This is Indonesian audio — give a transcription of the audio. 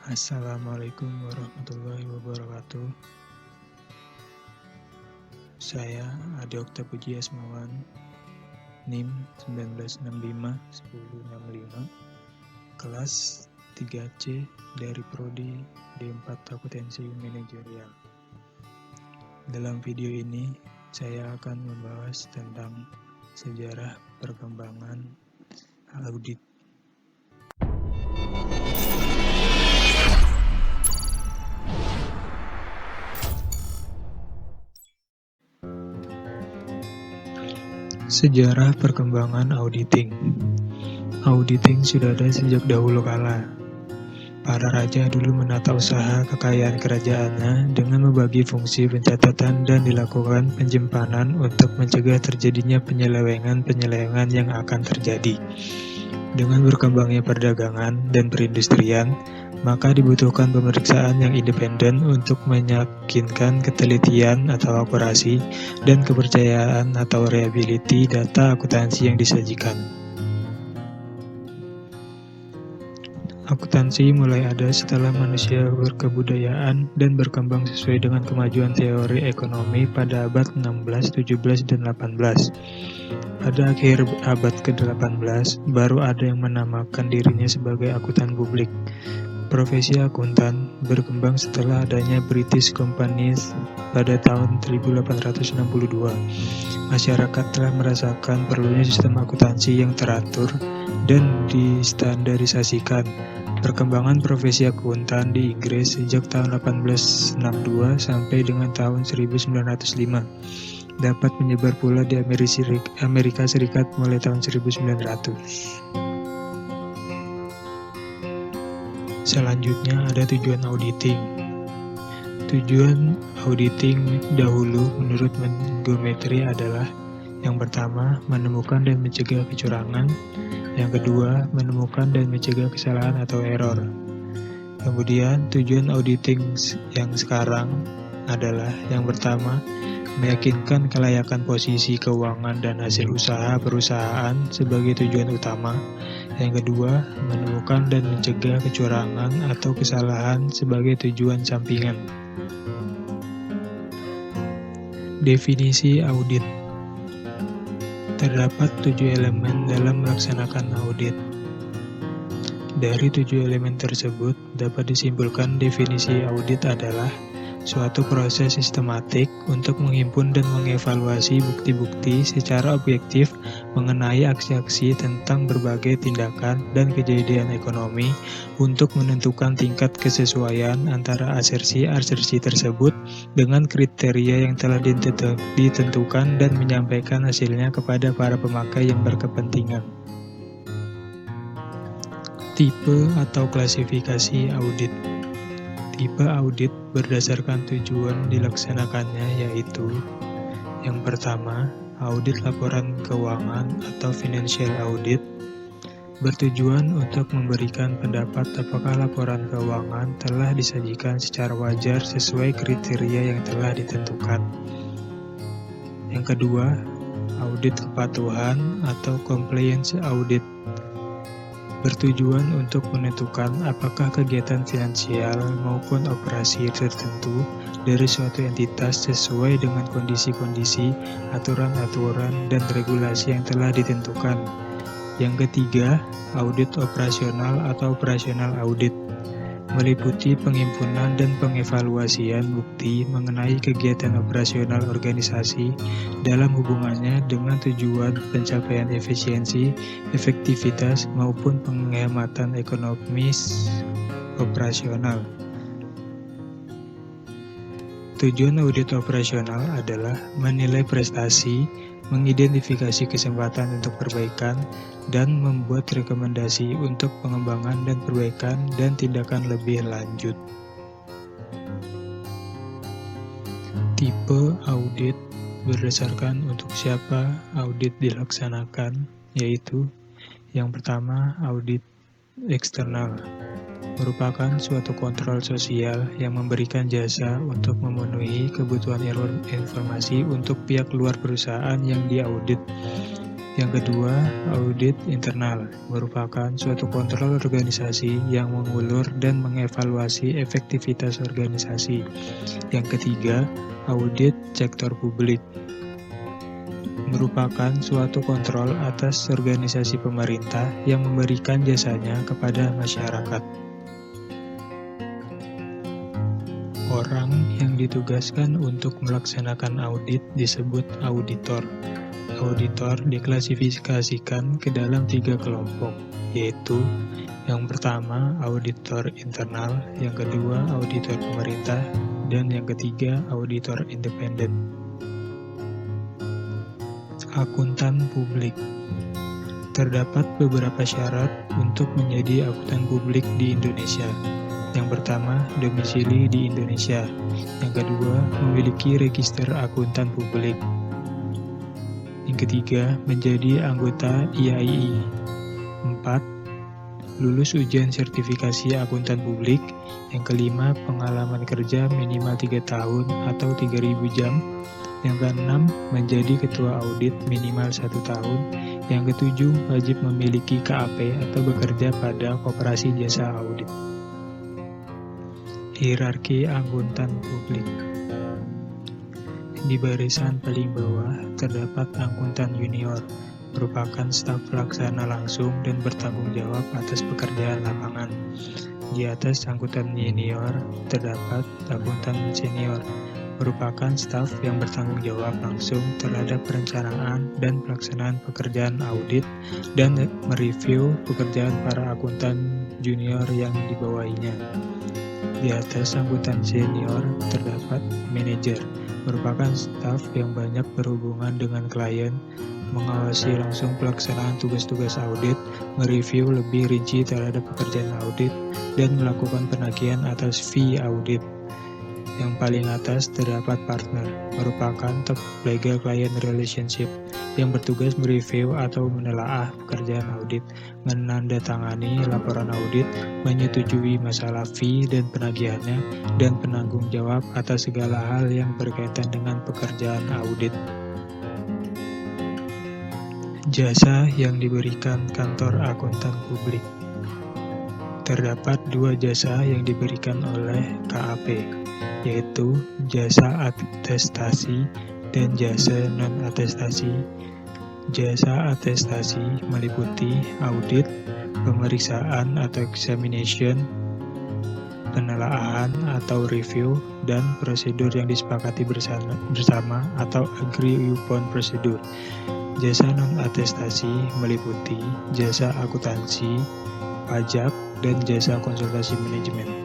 Assalamualaikum warahmatullahi wabarakatuh. Saya Ade Okta Puji Asmawan, NIM 1965-1065, kelas 3C dari Prodi D4 Akuntansi Manajerial. Dalam video ini, saya akan membahas tentang sejarah perkembangan audit. Sejarah perkembangan auditing. Auditing sudah ada sejak dahulu kala. Para raja dulu menata usaha kekayaan kerajaannya dengan membagi fungsi pencatatan dan dilakukan penyimpanan untuk mencegah terjadinya penyelewengan yang akan terjadi. Dengan berkembangnya perdagangan dan perindustrian, maka dibutuhkan pemeriksaan yang independen untuk meyakinkan ketelitian atau akurasi dan kepercayaan atau reliability data akuntansi yang disajikan. Akuntansi mulai ada setelah manusia berkebudayaan dan berkembang sesuai dengan kemajuan teori ekonomi pada abad 16, 17, dan 18. Pada akhir abad ke-18, baru ada yang menamakan dirinya sebagai akuntan publik. Profesi akuntan berkembang setelah adanya British Companies pada tahun 1862. Masyarakat telah merasakan perlunya sistem akuntansi yang teratur dan distandarisasikan. Perkembangan profesi akuntan di Inggris sejak tahun 1862 sampai dengan tahun 1905 dapat menyebar pula di Amerika Serikat mulai tahun 1900. Selanjutnya ada tujuan auditing. Tujuan auditing dahulu menurut Montgomery adalah: yang pertama, menemukan dan mencegah kecurangan; yang kedua, menemukan dan mencegah kesalahan atau error. Kemudian tujuan auditing yang sekarang adalah: yang pertama, meyakinkan kelayakan posisi keuangan dan hasil usaha perusahaan sebagai tujuan utama; yang kedua, menemukan dan mencegah kecurangan atau kesalahan sebagai tujuan sampingan. Definisi audit. Terdapat 7 elemen dalam melaksanakan audit. Dari 7 elemen tersebut, dapat disimpulkan definisi audit adalah suatu proses sistematik untuk menghimpun dan mengevaluasi bukti-bukti secara objektif mengenai aksi-aksi tentang berbagai tindakan dan kejadian ekonomi untuk menentukan tingkat kesesuaian antara asersi-asersi tersebut dengan kriteria yang telah ditentukan dan menyampaikan hasilnya kepada para pemakai yang berkepentingan. Tipe atau klasifikasi audit. Tipe audit berdasarkan tujuan dilaksanakannya, yaitu: yang pertama, audit laporan keuangan atau financial audit, bertujuan untuk memberikan pendapat apakah laporan keuangan telah disajikan secara wajar sesuai kriteria yang telah ditentukan. Yang kedua, audit kepatuhan atau compliance audit, bertujuan untuk menentukan apakah kegiatan finansial maupun operasi tertentu dari suatu entitas sesuai dengan kondisi-kondisi, aturan-aturan, dan regulasi yang telah ditentukan. Yang ketiga, audit operasional atau operational audit, meliputi penghimpunan dan pengevaluasian bukti mengenai kegiatan operasional organisasi dalam hubungannya dengan tujuan pencapaian efisiensi, efektivitas, maupun penghematan ekonomis operasional. Tujuan audit operasional adalah menilai prestasi, mengidentifikasi kesempatan untuk perbaikan, dan membuat rekomendasi untuk pengembangan dan perbaikan dan tindakan lebih lanjut. Tipe audit berdasarkan untuk siapa audit dilaksanakan, yaitu: yang pertama, audit eksternal, merupakan suatu kontrol sosial yang memberikan jasa untuk memenuhi kebutuhan informasi untuk pihak luar perusahaan yang diaudit. Yang kedua, audit internal merupakan suatu kontrol organisasi yang mengulur dan mengevaluasi efektivitas organisasi. Yang ketiga, audit sektor publik merupakan suatu kontrol atas organisasi pemerintah yang memberikan jasanya kepada masyarakat. Orang yang ditugaskan untuk melaksanakan audit disebut auditor. Auditor diklasifikasikan ke dalam 3 kelompok, yaitu yang pertama auditor internal, yang kedua auditor pemerintah, dan yang ketiga auditor independen. Akuntan publik. Terdapat beberapa syarat untuk menjadi akuntan publik di Indonesia. Yang pertama, domisili di Indonesia. Yang kedua, memiliki register akuntan publik. Yang ketiga, menjadi anggota IAII. 4. Lulus ujian sertifikasi akuntan publik. Yang kelima, pengalaman kerja minimal 3 tahun atau 3.000 jam. Yang keenam, menjadi ketua audit minimal 1 tahun. Yang ketujuh, wajib memiliki KAP atau bekerja pada koperasi jasa audit. Hierarki akuntan publik. Di barisan paling bawah terdapat akuntan junior, merupakan staf pelaksana langsung dan bertanggung jawab atas pekerjaan lapangan. Di atas akuntan senior terdapat akuntan senior, merupakan staf yang bertanggung jawab langsung terhadap perencanaan dan pelaksanaan pekerjaan audit dan mereview pekerjaan para akuntan junior yang dibawahinya. Di atas akuntan senior terdapat manajer, merupakan staf yang banyak berhubungan dengan klien, mengawasi langsung pelaksanaan tugas-tugas audit, mereview lebih rinci terhadap pekerjaan audit, dan melakukan penagihan atas fee audit. Yang paling atas terdapat partner, merupakan top legal client relationship, yang bertugas mereview atau menelaah pekerjaan audit, menandatangani laporan audit, menyetujui masalah fee dan penagihannya, dan penanggung jawab atas segala hal yang berkaitan dengan pekerjaan audit. Jasa yang diberikan kantor akuntan publik. Terdapat 2 jasa yang diberikan oleh KAP, yaitu jasa atestasi dan jasa non-atestasi. Jasa atestasi meliputi audit, pemeriksaan atau examination, penelaahan atau review, dan prosedur yang disepakati bersama atau agree upon prosedur. Jasa non-atestasi meliputi jasa akuntansi, pajak, dan jasa konsultasi manajemen.